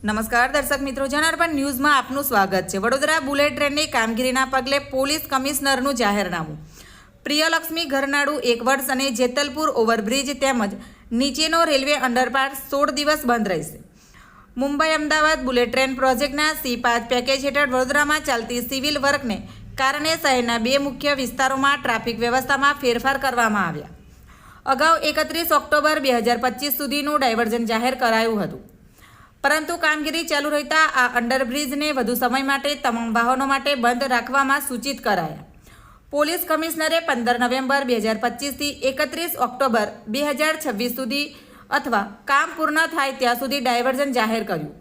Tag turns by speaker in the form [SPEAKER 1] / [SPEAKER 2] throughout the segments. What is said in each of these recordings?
[SPEAKER 1] નમસ્કાર દર્શક મિત્રો, જનાર્પણ ન્યૂઝમાં આપનું સ્વાગત છે। વડોદરા બુલેટ ટ્રેનની કામગીરીના પગલે પોલીસ કમિશનરનું જાહેરનામું। પ્રિયલક્ષ્મી ઘરનાળું 1 વર્ષ અને જેતલપુર ઓવરબ્રિજ તેમજ નીચેનો રેલવે અંડરપાસ 16 દિવસ બંધ રહેશે। મુંબઈ અમદાવાદ બુલેટ ટ્રેન પ્રોજેક્ટના C5 પેકેજ હેઠળ વડોદરામાં ચાલતી સિવિલ વર્કને કારણે શહેરના 2 મુખ્ય વિસ્તારોમાં ટ્રાફિક વ્યવસ્થામાં ફેરફાર કરવામાં આવ્યા। અગાઉ 31 ઓક્ટોબર 2025 સુધીનું ડાયવર્ઝન જાહેર કરાયું હતું, પરંતુ કામગીરી ચાલુ રહેતા આ અંડરબ્રિજને વધુ સમય માટે તમામ વાહનો માટે બંધ રાખવામાં સૂચિત કરાયા। પોલીસ કમિશનરે 15 નવેમ્બર 2025 થી 31 ઓક્ટોબર 2026 સુધી અથવા કામ પૂર્ણ થાય ત્યાં સુધી ડાયવર્ઝન જાહેર કર્યું।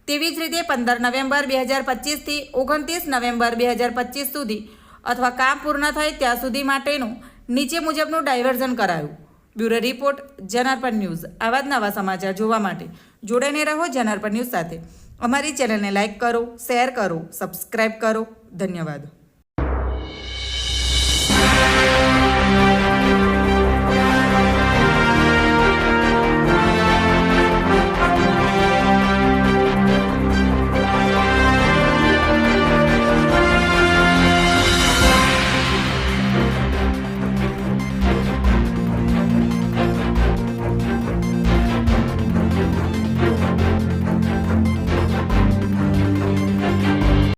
[SPEAKER 1] તેવી જ રીતે 15 નવેમ્બર 2025 થી 29 નવેમ્બર 2025 સુધી અથવા કામ પૂર્ણ થાય ત્યાં સુધી માટેનું નીચે મુજબનું ડાયવર્ઝન કરાયું। Bureau report, જનાર્પણ news. આવા જ નવા સમાચાર જોવા માટે જોડાઈને રહો જનાર્પણ ન્યૂઝ સાથે। અમારી ચેનલને લાઇક કરો, શેર કરો, સબસ્ક્રાઇબ કરો। ધન્યવાદ।